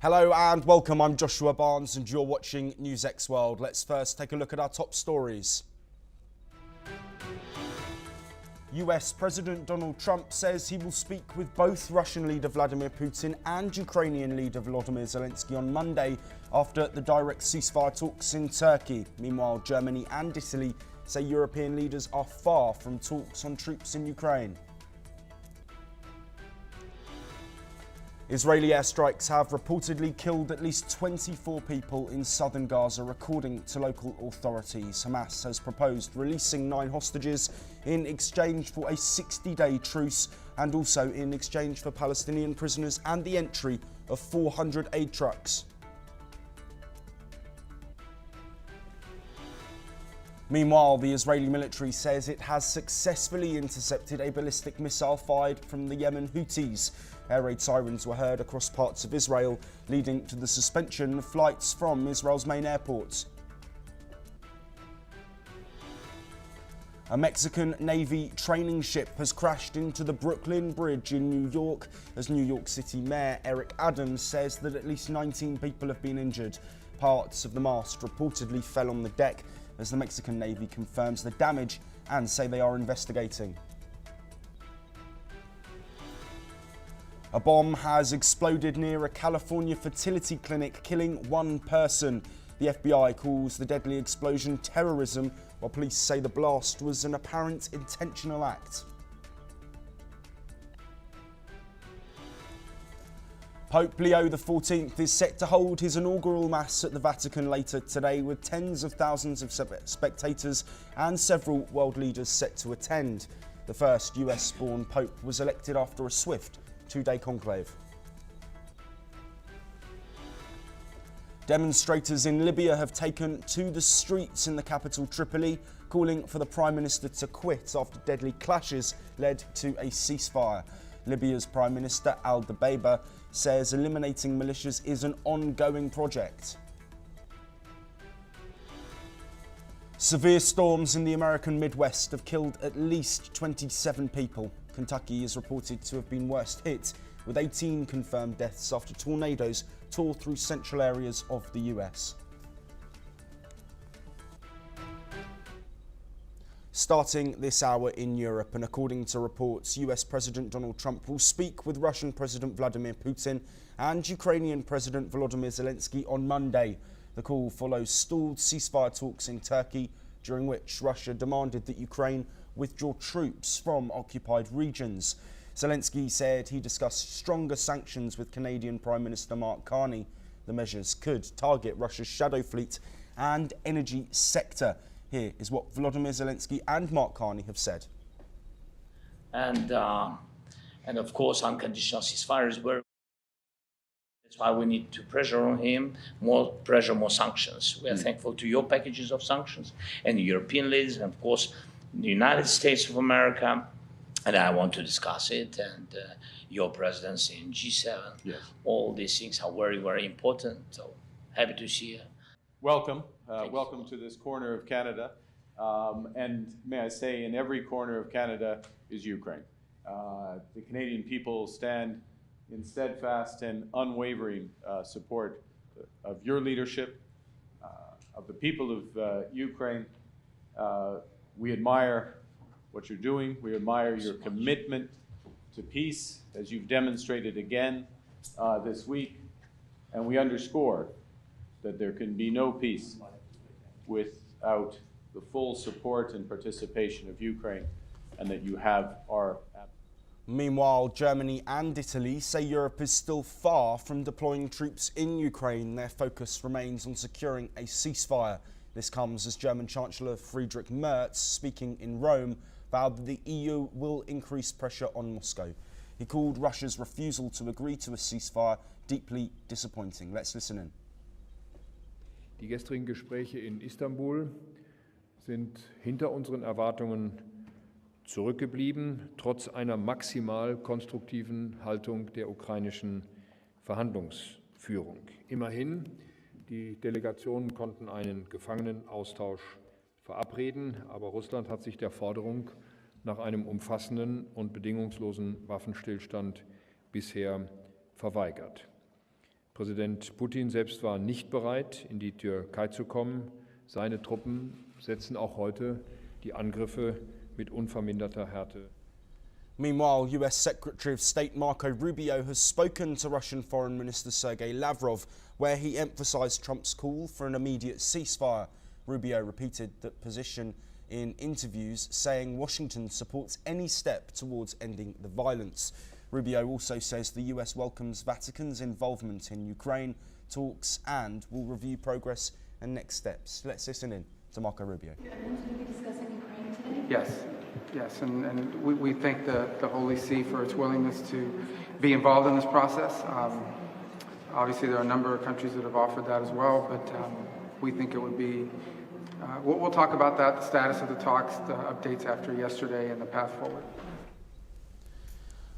Hello and welcome, I'm Joshua Barnes and you're watching NewsX World. Let's first take a look at our top stories. US President Donald Trump says he will speak with both Russian leader Vladimir Putin and Ukrainian leader Volodymyr Zelensky on Monday after the direct ceasefire talks in Turkey. Meanwhile, Germany and Italy say European leaders are far from talks on troops in Ukraine. Israeli airstrikes have reportedly killed at least 24 people in southern Gaza, according to local authorities. Hamas has proposed releasing 9 hostages in exchange for a 60-day truce and also in exchange for Palestinian prisoners and the entry of 400 aid trucks. Meanwhile, the Israeli military says it has successfully intercepted a ballistic missile fired from the Yemen Houthis. Air raid sirens were heard across parts of Israel, leading to the suspension of flights from Israel's main airports. A Mexican Navy training ship has crashed into the Brooklyn Bridge in New York, as New York City Mayor Eric Adams says that at least 19 people have been injured. Parts of the mast reportedly fell on the deck, as the Mexican Navy confirms the damage and say they are investigating. A bomb has exploded near a California fertility clinic, killing 1 person. The FBI calls the deadly explosion terrorism, while police say the blast was an apparent intentional act. Pope Leo XIV is set to hold his inaugural Mass at the Vatican later today, with tens of thousands of spectators and several world leaders set to attend. The first US-born Pope was elected after a swift 2-day conclave. Demonstrators in Libya have taken to the streets in the capital Tripoli, calling for the Prime Minister to quit after deadly clashes led to a ceasefire. Libya's Prime Minister Al-Dabeiba says eliminating militias is an ongoing project. Severe storms in the American Midwest have killed at least 27 people. Kentucky is reported to have been worst hit, with 18 confirmed deaths after tornadoes tore through central areas of the US. Starting this hour in Europe, and according to reports, US President Donald Trump will speak with Russian President Vladimir Putin and Ukrainian President Volodymyr Zelensky on Monday. The call follows stalled ceasefire talks in Turkey, during which Russia demanded that Ukraine withdraw troops from occupied regions. Zelensky said he discussed stronger sanctions with Canadian Prime Minister Mark Carney. The measures could target Russia's shadow fleet and energy sector. Here is what Volodymyr Zelensky and Mark Carney have said. And of course, unconditional ceasefires were. That's why we need to pressure on him, more pressure, more sanctions. We are thankful to your packages of sanctions and the European leaders, and of course, the United States of America. And I want to discuss it, and your presidency in G7. Yes. All these things are very, very important. So happy to see you. Welcome. Welcome to this corner of Canada. And may I say, in every corner of Canada is Ukraine. The Canadian people stand in steadfast and unwavering support of your leadership, of the people of Ukraine. We admire what you're doing. We admire your commitment to peace, as you've demonstrated again this week. And we underscore that there can be no peace without the full support and participation of Ukraine, and that you have our. Meanwhile, Germany and Italy say Europe is still far from deploying troops in Ukraine. Their focus remains on securing a ceasefire. This comes as German Chancellor Friedrich Merz, speaking in Rome, vowed that the EU will increase pressure on Moscow. He called Russia's refusal to agree to a ceasefire deeply disappointing. Let's listen in. Die gestrigen Gespräche in Istanbul sind hinter unseren Erwartungen zurückgeblieben, trotz einer maximal konstruktiven Haltung der ukrainischen Verhandlungsführung. Immerhin, die Delegationen konnten einen Gefangenenaustausch verabreden, aber Russland hat sich der Forderung nach einem umfassenden und bedingungslosen Waffenstillstand bisher verweigert. Präsident Putin selbst war nicht bereit, in die Türkei zu kommen. Seine Truppen setzen auch heute die Angriffe mit unverminderter Härte. Meanwhile, US Secretary of State Marco Rubio has spoken to Russian Foreign Minister Sergei Lavrov, where he emphasised Trump's call for an immediate ceasefire. Rubio repeated that position in interviews, saying Washington supports any step towards ending the violence. Rubio also says the US welcomes Vatican's involvement in Ukraine talks and will review progress and next steps. Let's listen in to Marco Rubio. Are you going to be discussing Ukraine today? Yes, and we thank the Holy See for its willingness to be involved in this process. Obviously, there are a number of countries that have offered that as well, but we think it would be, we'll talk about that, the status of the talks, the updates after yesterday, and the path forward.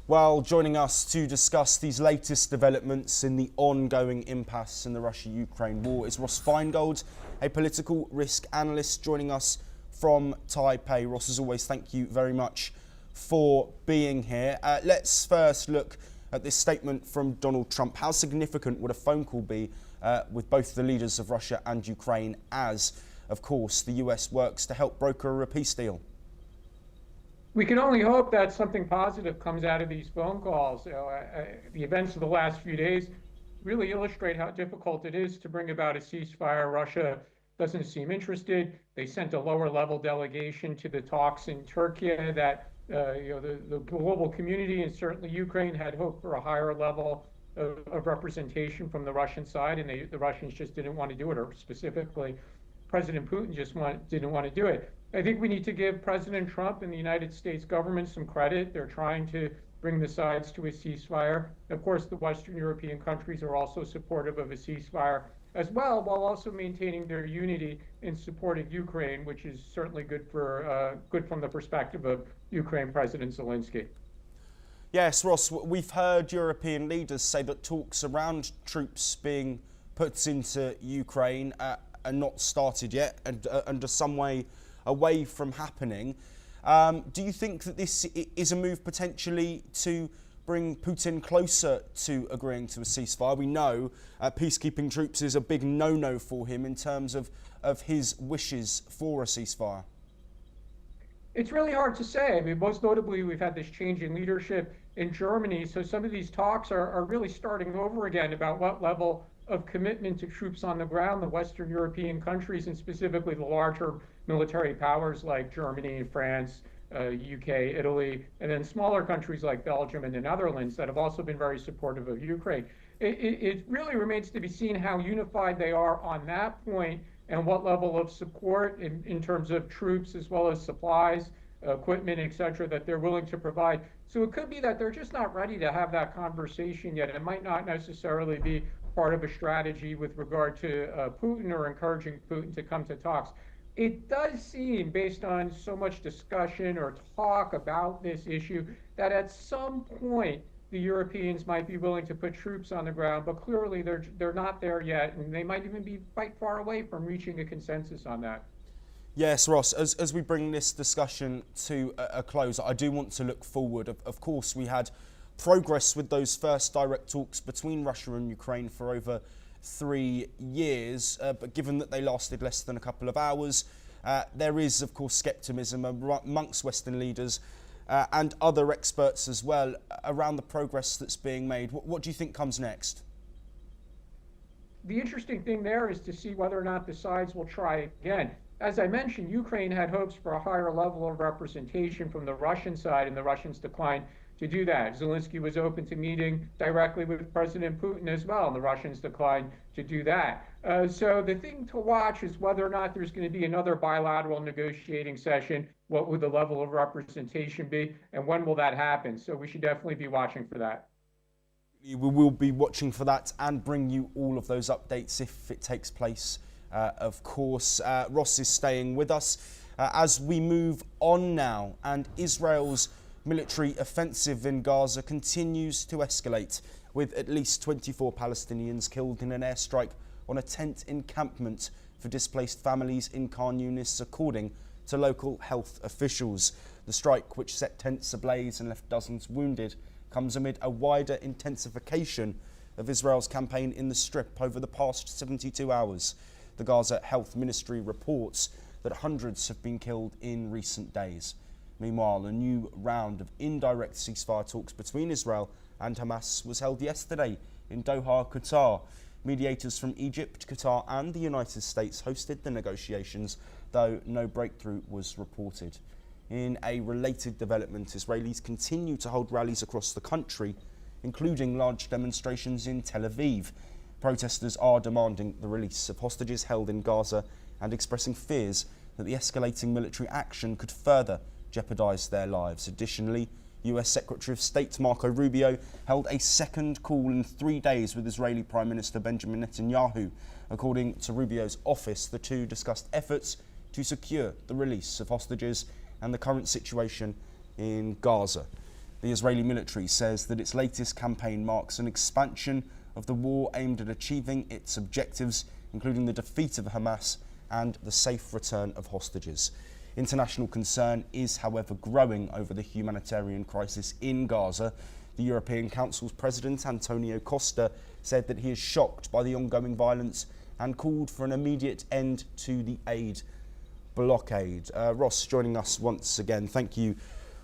Well, joining us to discuss these latest developments in the ongoing impasse in the Russia-Ukraine war is Ross Feingold, a political risk analyst joining us from Taipei. Ross, as always, thank you very much for being here. Let's first look at this statement from Donald Trump. How significant would a phone call be with both the leaders of Russia and Ukraine as, of course, the US works to help broker a peace deal? We can only hope that something positive comes out of these phone calls. The events of the last few days really illustrate how difficult it is to bring about a ceasefire. Russia doesn't seem interested. They sent a lower level delegation to the talks in Turkey that the global community and certainly Ukraine had hoped for a higher level of representation from the Russian side, and the Russians just didn't want to do it, or specifically President Putin just didn't want to do it. I think we need to give President Trump and the United States government some credit. They're trying to bring the sides to a ceasefire. Of course, the Western European countries are also supportive of a ceasefire as well, while also maintaining their unity in supporting Ukraine, which is certainly good from the perspective of Ukraine President Zelensky. Yes, Ross, we've heard European leaders say that talks around troops being put into Ukraine are not started yet and are some way away from happening. Do you think that this is a move potentially to bring Putin closer to agreeing to a ceasefire? We know peacekeeping troops is a big no-no for him in terms of his wishes for a ceasefire. It's really hard to say. I mean, most notably, we've had this change in leadership in Germany. So some of these talks are really starting over again about what level of commitment to troops on the ground the Western European countries, and specifically the larger military powers like Germany and France, UK, Italy, and then smaller countries like Belgium and the Netherlands that have also been very supportive of Ukraine. It really remains to be seen how unified they are on that point and what level of support in terms of troops as well as supplies, equipment, etc., that they're willing to provide. So it could be that they're just not ready to have that conversation yet. It might not necessarily be part of a strategy with regard to Putin or encouraging Putin to come to talks. It does seem, based on so much discussion or talk about this issue, that at some point the Europeans might be willing to put troops on the ground, but clearly they're not there yet, and they might even be quite far away from reaching a consensus on that. Yes, Ross, as we bring this discussion to a close, I do want to look forward. Of course, we had progress with those first direct talks between Russia and Ukraine for over 3 years, but given that they lasted less than a couple of hours, there is, of course, scepticism amongst Western leaders and other experts as well around the progress that's being made. What do you think comes next? The interesting thing there is to see whether or not the sides will try again. As I mentioned, Ukraine had hopes for a higher level of representation from the Russian side, and the Russians declined to do that. Zelensky was open to meeting directly with President Putin as well, and the Russians declined to do that. So the thing to watch is whether or not there's going to be another bilateral negotiating session. What would the level of representation be, and when will that happen? So we should definitely be watching for that. We will be watching for that and bring you all of those updates if it takes place. Of course, Ross is staying with us as we move on now, and Israel's military offensive in Gaza continues to escalate, with at least 24 Palestinians killed in an airstrike on a tent encampment for displaced families in Khan Yunis, according to local health officials. The strike, which set tents ablaze and left dozens wounded, comes amid a wider intensification of Israel's campaign in the Strip over the past 72 hours. The Gaza Health Ministry reports that hundreds have been killed in recent days. Meanwhile, a new round of indirect ceasefire talks between Israel and Hamas was held yesterday in Doha, Qatar. Mediators from Egypt, Qatar and the United States hosted the negotiations, though no breakthrough was reported. In a related development, Israelis continue to hold rallies across the country, including large demonstrations in Tel Aviv. Protesters are demanding the release of hostages held in Gaza and expressing fears that the escalating military action could further jeopardise their lives. Additionally, US Secretary of State Marco Rubio held a second call in 3 days with Israeli Prime Minister Benjamin Netanyahu. According to Rubio's office, the two discussed efforts to secure the release of hostages and the current situation in Gaza. The Israeli military says that its latest campaign marks an expansion of the war aimed at achieving its objectives, including the defeat of Hamas and the safe return of hostages. International concern is, however, growing over the humanitarian crisis in Gaza. The European Council's President, Antonio Costa, said that he is shocked by the ongoing violence and called for an immediate end to the aid blockade. Ross joining us once again. Thank you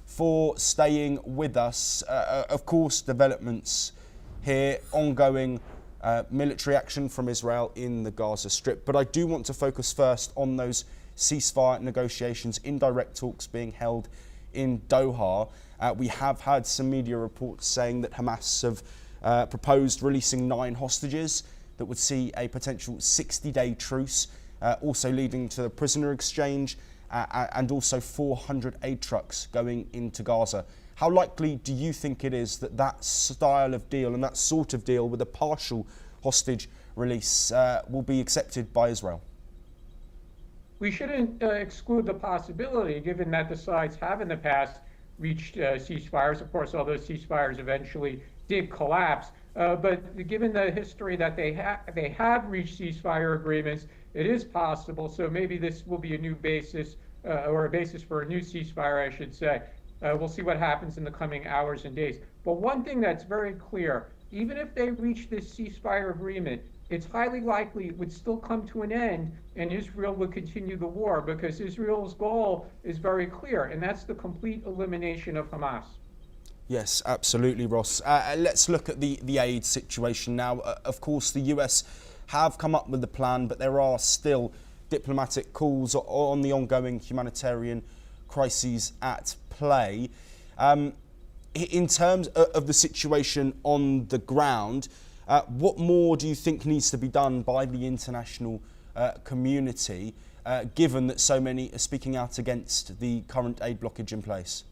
for staying with us. Of course, developments here, ongoing military action from Israel in the Gaza Strip. But I do want to focus first on those ceasefire negotiations, indirect talks being held in Doha. We have had some media reports saying that Hamas have proposed releasing 9 hostages that would see a potential 60-day truce, also leading to a prisoner exchange and also 400 aid trucks going into Gaza. How likely do you think it is that that style of deal and that sort of deal with a partial hostage release will be accepted by Israel? We shouldn't exclude the possibility, given that the sides have in the past reached ceasefires. Of course, all those ceasefires eventually did collapse. But given the history that they have reached ceasefire agreements, it is possible. So maybe this will be a new basis, or a basis for a new ceasefire, I should say. We'll see what happens in the coming hours and days. But one thing that's very clear, even if they reach this ceasefire agreement, it's highly likely it would still come to an end and Israel would continue the war, because Israel's goal is very clear, and that's the complete elimination of Hamas. Yes, absolutely, Ross. Let's look at the aid situation now. Of course, the US have come up with the plan, but there are still diplomatic calls on the ongoing humanitarian crises at play. In terms of the situation on the ground, what more do you think needs to be done by the international community, given that so many are speaking out against the current aid blockage in place?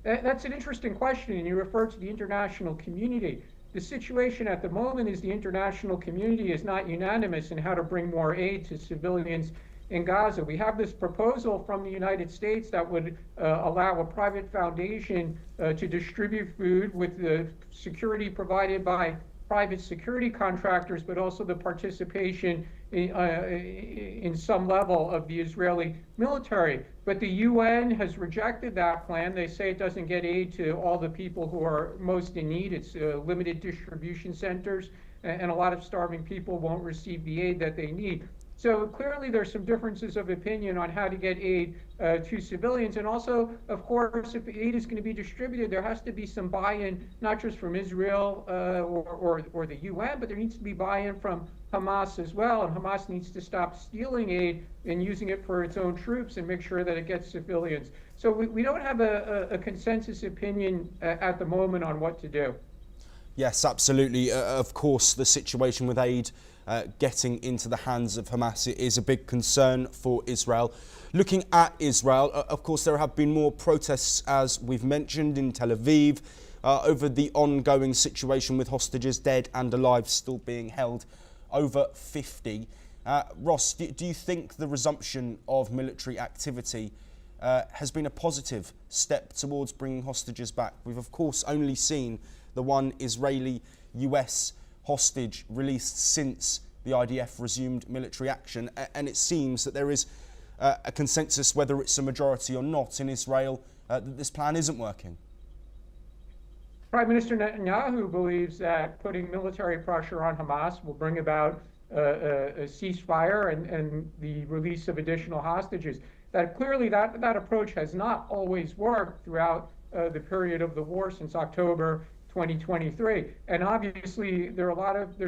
That's an interesting question, and you refer to the international community. The situation at the moment is the international community is not unanimous in how to bring more aid to civilians in Gaza. We have this proposal from the United States that would allow a private foundation to distribute food with the security provided by private security contractors, but also the participation in some level of the Israeli military. But the UN has rejected that plan. They say it doesn't get aid to all the people who are most in need. It's limited distribution centers, and a lot of starving people won't receive the aid that they need. So clearly there's some differences of opinion on how to get aid to civilians. And also, of course, if aid is going to be distributed, there has to be some buy-in, not just from Israel or the UN, but there needs to be buy-in from Hamas as well. And Hamas needs to stop stealing aid and using it for its own troops and make sure that it gets civilians. So we don't have a consensus opinion at the moment on what to do. Yes, absolutely. Of course, the situation with aid getting into the hands of Hamas is a big concern for Israel. Looking at Israel, of course, there have been more protests, as we've mentioned, in Tel Aviv over the ongoing situation with hostages dead and alive still being held, over 50. Ross, do you think the resumption of military activity has been a positive step towards bringing hostages back? We've, of course, only seen the one Israeli-US hostage released since the IDF resumed military action, and it seems that there is a consensus, whether it's a majority or not in Israel, that this plan isn't working. Prime Minister Netanyahu believes that putting military pressure on Hamas will bring about a ceasefire and the release of additional hostages. That clearly that approach has not always worked throughout the period of the war since October 2023. And obviously there's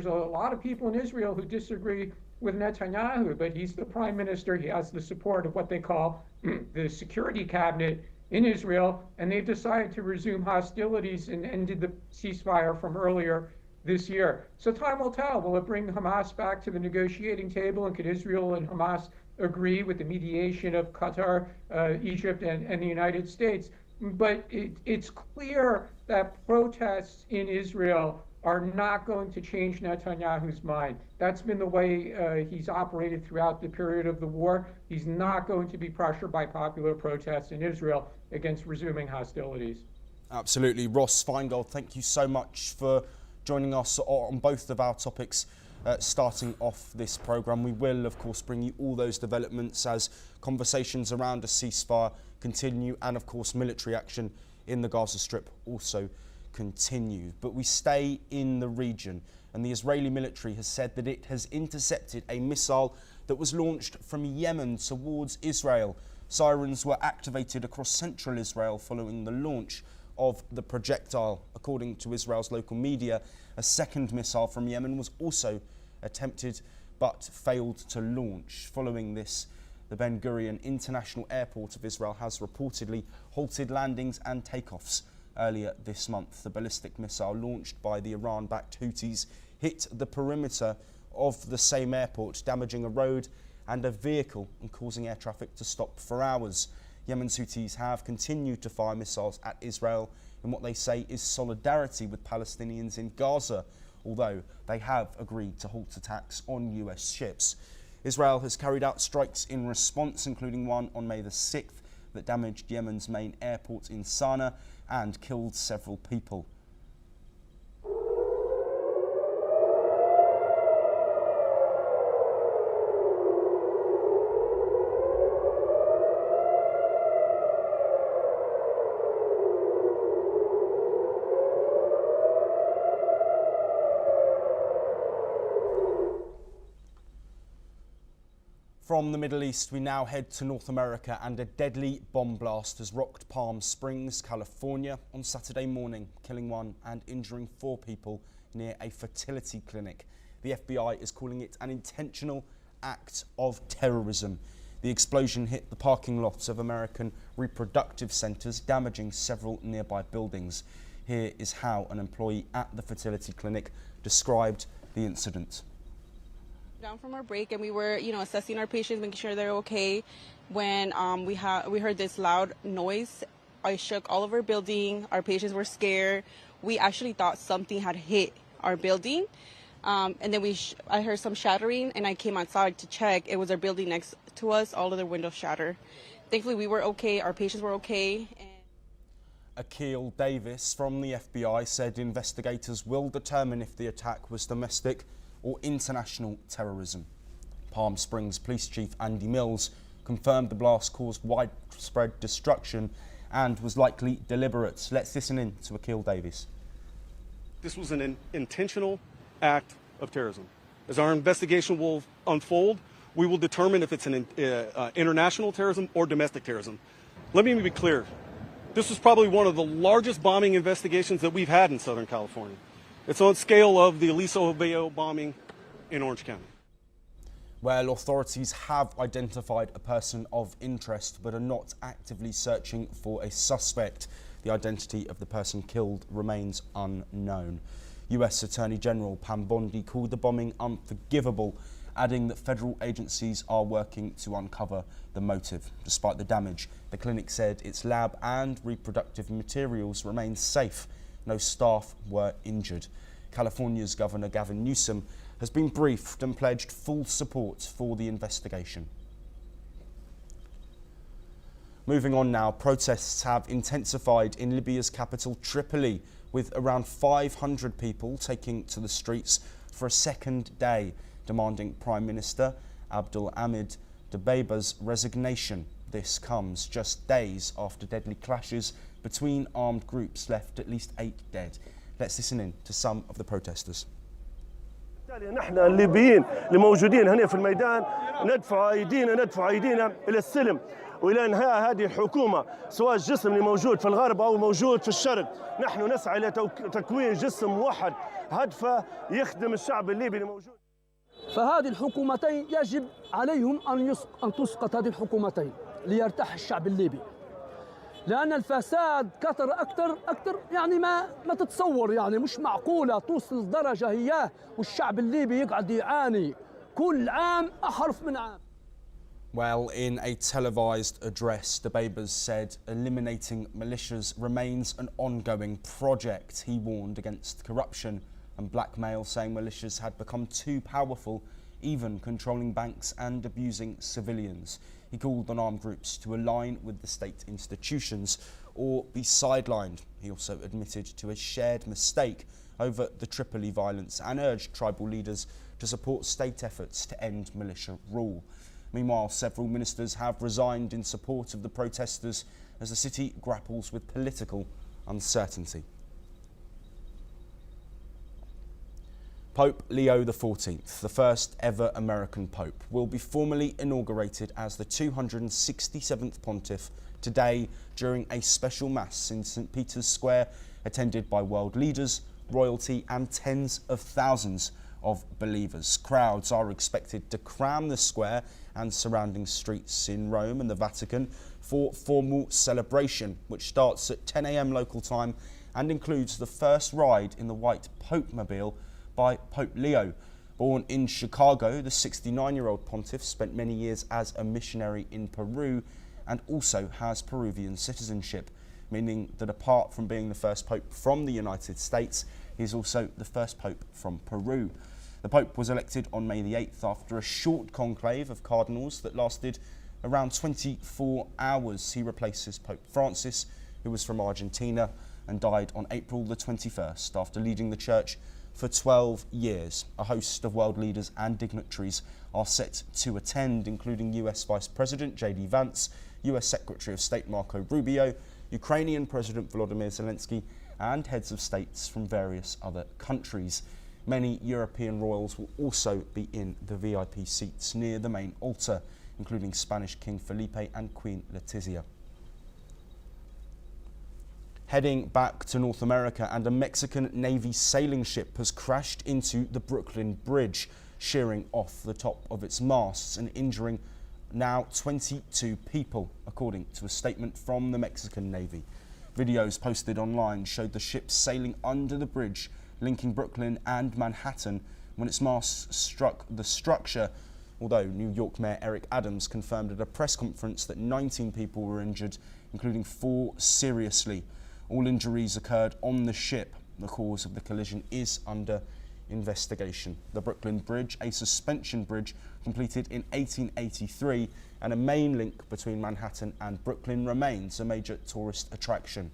a lot of people in Israel who disagree with Netanyahu, but he's the prime minister. He has the support of what they call the security cabinet in Israel, and they've decided to resume hostilities and ended the ceasefire from earlier this year. So time will tell. Will it bring Hamas back to the negotiating table, and could Israel and Hamas agree with the mediation of Qatar, Egypt, and the United States? But it's clear that protests in Israel are not going to change Netanyahu's mind. That's been the way he's operated throughout the period of the war. He's not going to be pressured by popular protests in Israel against resuming hostilities. Absolutely. Ross Feingold, thank you so much for joining us on both of our topics starting off this programme. We will, of course, bring you all those developments as conversations around a ceasefire continue and, of course, military action in the Gaza Strip also continue. But we stay in the region, and the Israeli military has said that it has intercepted a missile that was launched from Yemen towards Israel. Sirens were activated across central Israel following the launch of the projectile. According to Israel's local media, a second missile from Yemen was also attempted but failed to launch. Following this, the Ben Gurion International Airport of Israel has reportedly halted landings and takeoffs earlier this month. The ballistic missile launched by the Iran-backed Houthis hit the perimeter of the same airport, damaging a road and a vehicle and causing air traffic to stop for hours. Yemen's Houthis have continued to fire missiles at Israel in what they say is solidarity with Palestinians in Gaza, although they have agreed to halt attacks on US ships. Israel has carried out strikes in response, including one on May the 6th that damaged Yemen's main airport in Sana'a and killed several people. From the Middle East, we now head to North America, and a deadly bomb blast has rocked Palm Springs, California on Saturday morning, killing 1 and injuring 4 people near a fertility clinic. The FBI is calling it an intentional act of terrorism. The explosion hit the parking lots of American reproductive centres, damaging several nearby buildings. Here is how an employee at the fertility clinic described the incident. Down from our break, and we were, assessing our patients, making sure they're okay. When we heard this loud noise, I shook all of our building. Our patients were scared. We actually thought something had hit our building, and then I heard some shattering, and I came outside to check. It was our building next to us. All of the windows shattered. Thankfully, we were okay. Our patients were okay. Akil Davis from the FBI said investigators will determine if the attack was domestic or international terrorism. Palm Springs Police Chief Andy Mills confirmed the blast caused widespread destruction and was likely deliberate. Let's listen in to Akil Davis. This was an intentional act of terrorism. As our investigation will unfold, we will determine if it's an international terrorism or domestic terrorism. Let me be clear. This was probably one of the largest bombing investigations that we've had in Southern California. It's on scale of the Aliso Obeo bombing in Orange County. Well, authorities have identified a person of interest but are not actively searching for a suspect. The identity of the person killed remains unknown. US Attorney General Pam Bondi called the bombing unforgivable, adding that federal agencies are working to uncover the motive. Despite the damage, the clinic said its lab and reproductive materials remain safe. No staff were injured. California's Governor Gavin Newsom has been briefed and pledged full support for the investigation. Moving on now, protests have intensified in Libya's capital Tripoli, with around 500 people taking to the streets for a second day, demanding Prime Minister Abdul Hamid Dabeba's resignation. This comes just days after deadly clashes between armed groups left at least 8 dead. Let's listen in to some of the protesters. نحن الليبيين اللي موجودين هنا في الميدان ندفع ايدينا الى السلم والى انهاء هذه الحكومه، سواء الجسم اللي موجود في الغرب او موجود في الشرق. نحن نسعى الى تكوين جسم موحد هدفه يخدم الشعب الليبي اللي موجود. فهذه الحكومتين يجب عليهم ان تسقط هذه الحكومتين ليرتاح الشعب الليبي، لأن الفساد كثر أكثر يعني ما تتصور، يعني مش معقولة توصل درجة هي والشعب الليبي يقعد يعاني كل عام أحرف من عام. Well, in a televised address, Dbeibas said eliminating militias remains an ongoing project. He warned against corruption and blackmail, saying militias had become too powerful, even controlling banks and abusing civilians. He called on armed groups to align with the state institutions or be sidelined. He also admitted to a shared mistake over the Tripoli violence and urged tribal leaders to support state efforts to end militia rule. Meanwhile, several ministers have resigned in support of the protesters as the city grapples with political uncertainty. Pope Leo XIV, the first ever American Pope, will be formally inaugurated as the 267th Pontiff today during a special Mass in St. Peter's Square, attended by world leaders, royalty and tens of thousands of believers. Crowds are expected to cram the square and surrounding streets in Rome and the Vatican for formal celebration, which starts at 10 a.m. local time and includes the first ride in the white Pope-mobile by Pope Leo. Born in Chicago, the 69-year-old pontiff spent many years as a missionary in Peru and also has Peruvian citizenship, meaning that apart from being the first pope from the United States, he is also the first pope from Peru. The pope was elected on May the 8th after a short conclave of cardinals that lasted around 24 hours. He replaces Pope Francis, who was from Argentina and died on April the 21st after leading the church for 12 years. A host of world leaders and dignitaries are set to attend, including US Vice President J.D. Vance, US Secretary of State Marco Rubio, Ukrainian President Volodymyr Zelensky, and heads of states from various other countries. Many European royals will also be in the VIP seats near the main altar, including Spanish King Felipe and Queen Letizia. Heading back to North America, and a Mexican Navy sailing ship has crashed into the Brooklyn Bridge, shearing off the top of its masts and injuring now 22 people, according to a statement from the Mexican Navy. Videos posted online showed the ship sailing under the bridge linking Brooklyn and Manhattan when its masts struck the structure, although New York Mayor Eric Adams confirmed at a press conference that 19 people were injured, including 4 seriously. All injuries occurred on the ship. The cause of the collision is under investigation. The Brooklyn Bridge, a suspension bridge completed in 1883 and a main link between Manhattan and Brooklyn, remains a major tourist attraction.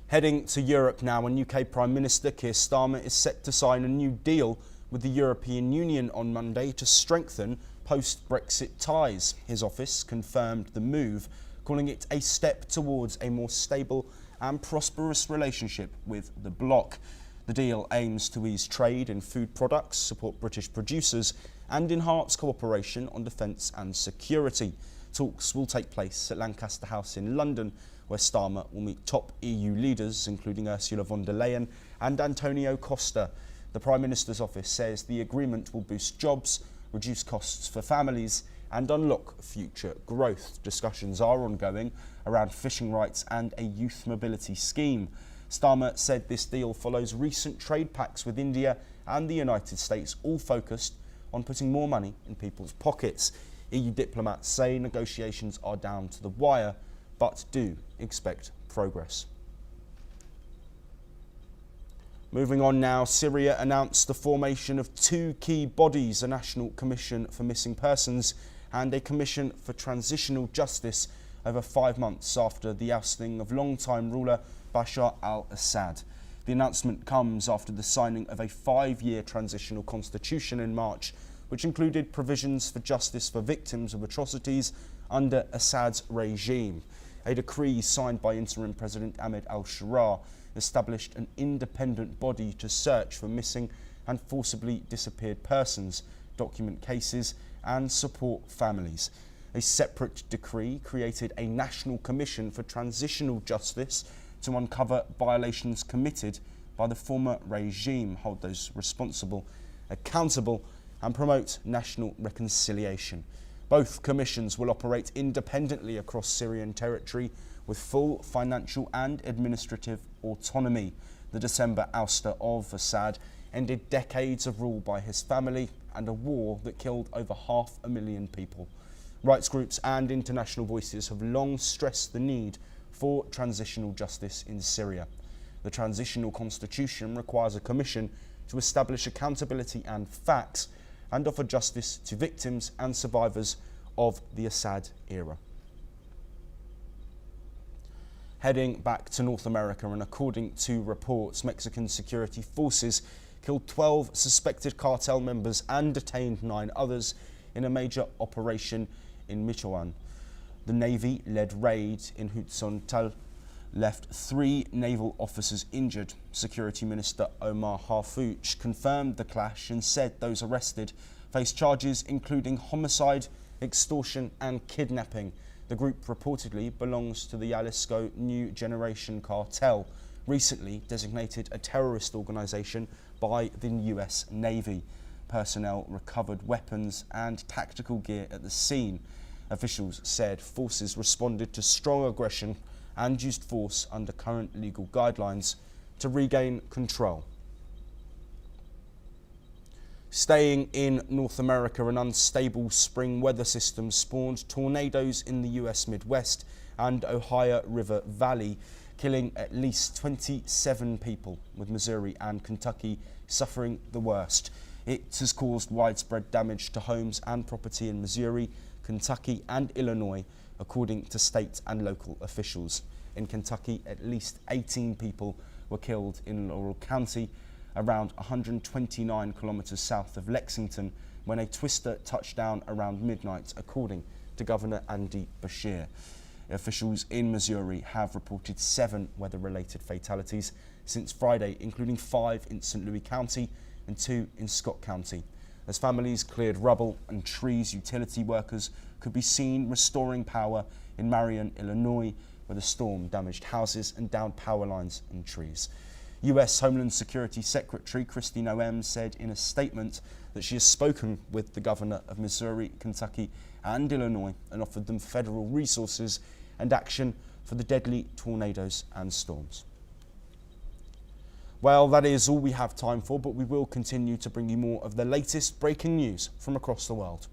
Heading to Europe now, and UK Prime Minister Keir Starmer is set to sign a new deal with the European Union on Monday to strengthen post-Brexit ties. His office confirmed the move, calling it a step towards a more stable and prosperous relationship with the bloc. The deal aims to ease trade in food products, support British producers and enhance cooperation on defence and security. Talks will take place at Lancaster House in London, where Starmer will meet top EU leaders, including Ursula von der Leyen and Antonio Costa. The Prime Minister's office says the agreement will boost jobs, reduce costs for families and unlock future growth. Discussions are ongoing around fishing rights and a youth mobility scheme. Starmer said this deal follows recent trade pacts with India and the United States, all focused on putting more money in people's pockets. EU diplomats say negotiations are down to the wire, but do expect progress. Moving on now, Syria announced the formation of 2 key bodies, a National Commission for Missing Persons and a Commission for Transitional Justice, over 5 months after the ousting of longtime ruler Bashar al-Assad. The announcement comes after the signing of a 5-year transitional constitution in March, which included provisions for justice for victims of atrocities under Assad's regime. A decree signed by interim President Ahmed al-Sharaa established an independent body to search for missing and forcibly disappeared persons, document cases and support families. A separate decree created a national commission for transitional justice to uncover violations committed by the former regime, hold those responsible accountable and promote national reconciliation. Both commissions will operate independently across Syrian territory with full financial and administrative autonomy. The December ouster of Assad ended decades of rule by his family and a war that killed over 500,000 people. Rights groups and international voices have long stressed the need for transitional justice in Syria. The transitional constitution requires a commission to establish accountability and facts and offer justice to victims and survivors of the Assad era. Heading back to North America, and according to reports, Mexican security forces killed 12 suspected cartel members and detained 9 others in a major operation in Michoacan. The Navy-led raid in Huitzontal left 3 naval officers injured. Security Minister Omar Harfuch confirmed the clash and said those arrested face charges including homicide, extortion and kidnapping. The group reportedly belongs to the Jalisco New Generation Cartel, recently designated a terrorist organisation by the US Navy. Personnel recovered weapons and tactical gear at the scene. Officials said forces responded to strong aggression and used force under current legal guidelines to regain control. Staying in North America, an unstable spring weather system spawned tornadoes in the US Midwest and Ohio River Valley, killing at least 27 people, with Missouri and Kentucky suffering the worst. It has caused widespread damage to homes and property in Missouri, Kentucky and Illinois, according to state and local officials. In Kentucky, at least 18 people were killed in Laurel County, around 129 kilometers south of Lexington, when a twister touched down around midnight, according to Governor Andy Beshear. Officials in Missouri have reported 7 weather-related fatalities since Friday, including 5 in St. Louis County and 2 in Scott County. As families cleared rubble and trees, utility workers could be seen restoring power in Marion, Illinois, where the storm damaged houses and downed power lines and trees. US Homeland Security Secretary Kristi Noem said in a statement that she has spoken with the governor of Missouri, Kentucky and Illinois and offered them federal resources and action for the deadly tornadoes and storms. Well, that is all we have time for, but we will continue to bring you more of the latest breaking news from across the world.